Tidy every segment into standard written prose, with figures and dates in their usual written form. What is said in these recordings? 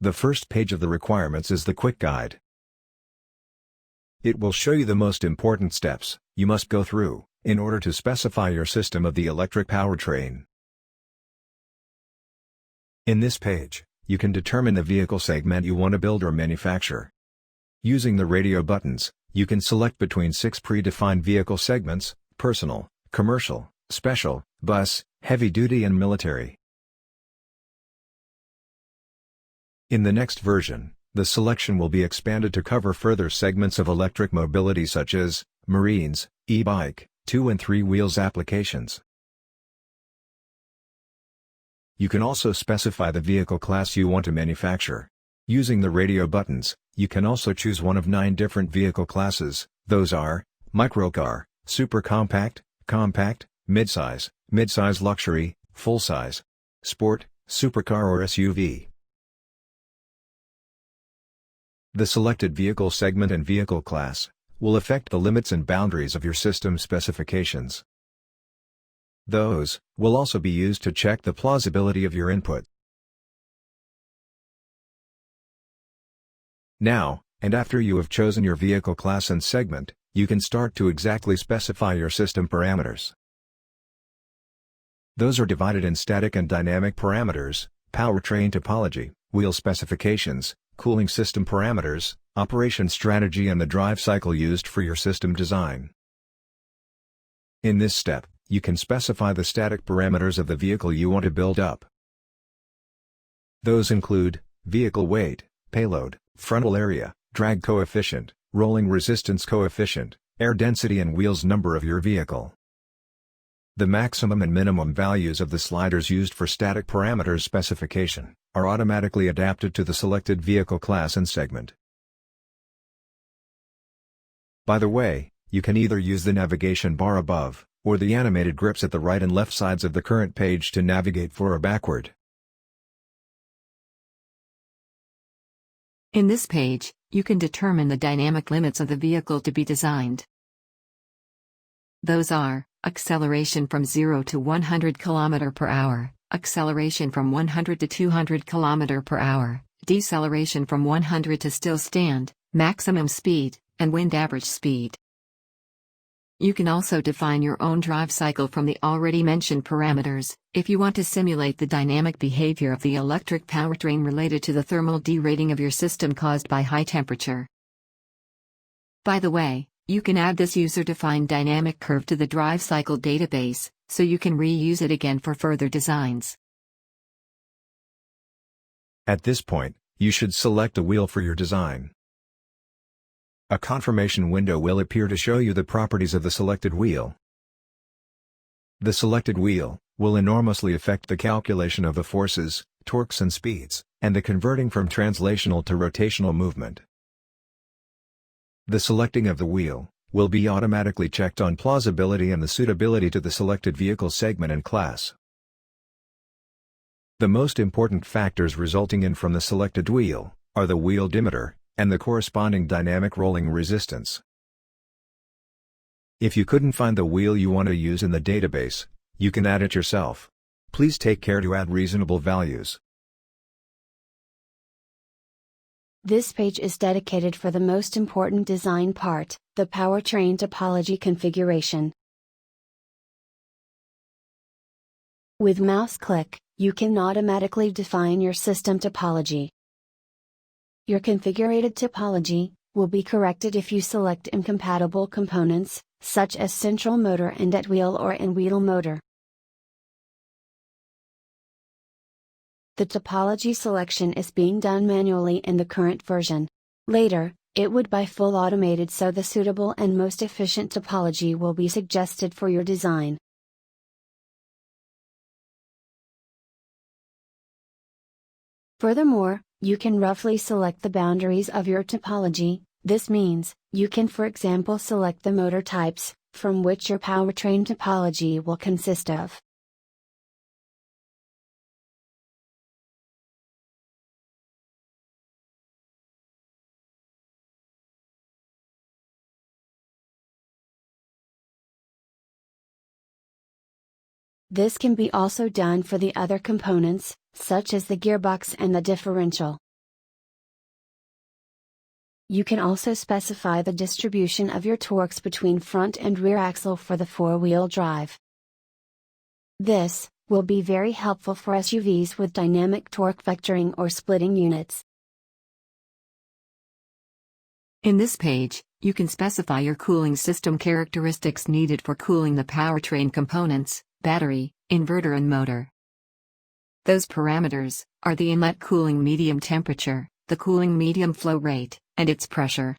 The first page of the requirements is the quick guide. It will show you the most important steps you must go through in order to specify your system of the electric powertrain. In this page, you can determine the vehicle segment you want to build or manufacture. Using the radio buttons, you can select between 6 predefined vehicle segments: personal, commercial, special, bus, heavy-duty and military. In the next version, the selection will be expanded to cover further segments of electric mobility such as marines, e-bike, 2 and 3 wheels applications. You can also specify the vehicle class you want to manufacture. Using the radio buttons, you can also choose one of 9 different vehicle classes. Those are microcar, super compact, compact, midsize, midsize luxury, full-size, sport, supercar or SUV. The selected vehicle segment and vehicle class will affect the limits and boundaries of your system specifications. Those will also be used to check the plausibility of your input. Now, and after you have chosen your vehicle class and segment, you can start to exactly specify your system parameters. Those are divided in static and dynamic parameters, powertrain topology, wheel specifications, cooling system parameters, operation strategy and the drive cycle used for your system design. In this step, you can specify the static parameters of the vehicle you want to build up. Those include vehicle weight, payload, frontal area, drag coefficient, rolling resistance coefficient, air density and wheels number of your vehicle. The maximum and minimum values of the sliders used for static parameters specification are automatically adapted to the selected vehicle class and segment. By the way, you can either use the navigation bar above, or the animated grips at the right and left sides of the current page to navigate forward or backward. In this page, you can determine the dynamic limits of the vehicle to be designed. Those are acceleration from 0 to 100 km per hour, acceleration from 100 to 200 km per hour, deceleration from 100 to still stand, maximum speed, and wind average speed. You can also define your own drive cycle from the already mentioned parameters, if you want to simulate the dynamic behavior of the electric powertrain related to the thermal derating of your system caused by high temperature. By the way, you can add this user-defined dynamic curve to the drive cycle database, so you can reuse it again for further designs. At this point, you should select a wheel for your design. A confirmation window will appear to show you the properties of the selected wheel. The selected wheel will enormously affect the calculation of the forces, torques and speeds, and the converting from translational to rotational movement. The selecting of the wheel will be automatically checked on plausibility and the suitability to the selected vehicle segment and class. The most important factors resulting in from the selected wheel are the wheel diameter and the corresponding dynamic rolling resistance. If you couldn't find the wheel you want to use in the database, you can add it yourself. Please take care to add reasonable values. This page is dedicated for the most important design part, the powertrain topology configuration. With mouse click, you can automatically define your system topology. Your configured topology will be corrected if you select incompatible components, such as central motor and at wheel or in-wheel motor. The topology selection is being done manually in the current version. Later, it would be full automated, so the suitable and most efficient topology will be suggested for your design. Furthermore, you can roughly select the boundaries of your topology. This means, you can for example select the motor types, from which your powertrain topology will consist of. This can be also done for the other components, such as the gearbox and the differential. You can also specify the distribution of your torques between front and rear axle for the four-wheel drive. This will be very helpful for SUVs with dynamic torque vectoring or splitting units. In this page, you can specify your cooling system characteristics needed for cooling the powertrain components, battery, inverter and motor. Those parameters are the inlet cooling medium temperature, the cooling medium flow rate, and its pressure.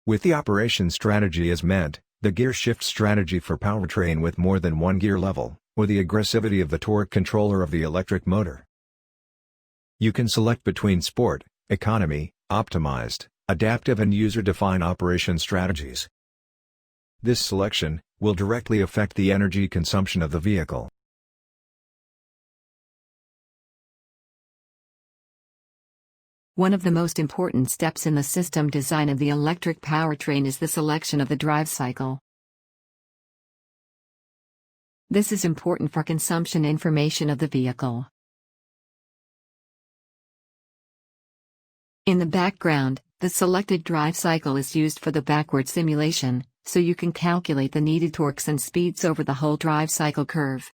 With the operation strategy as meant, the gear shift strategy for powertrain with more than one gear level, or the aggressivity of the torque controller of the electric motor. You can select between sport, economy, optimized, adaptive and user-defined operation strategies. This selection will directly affect the energy consumption of the vehicle. One of the most important steps in the system design of the electric powertrain is the selection of the drive cycle. This is important for consumption information of the vehicle. In the background, the selected drive cycle is used for the backward simulation, so you can calculate the needed torques and speeds over the whole drive cycle curve.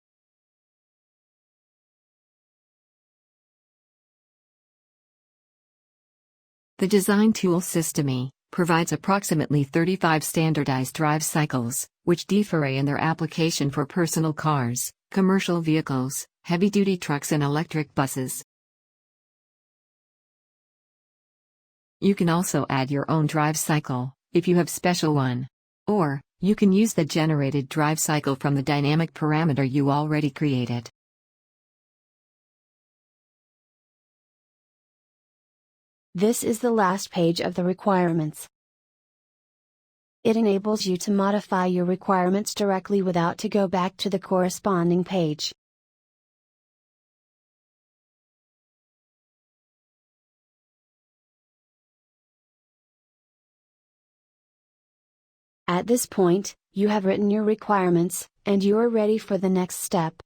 The design tool SYSTEMY provides approximately 35 standardized drive cycles, which differ in their application for personal cars, commercial vehicles, heavy-duty trucks and electric buses. You can also add your own drive cycle, if you have special one. Or, you can use the generated drive cycle from the dynamic parameter you already created. This is the last page of the requirements. It enables you to modify your requirements directly without to go back to the corresponding page. At this point, you have written your requirements, and you are ready for the next step.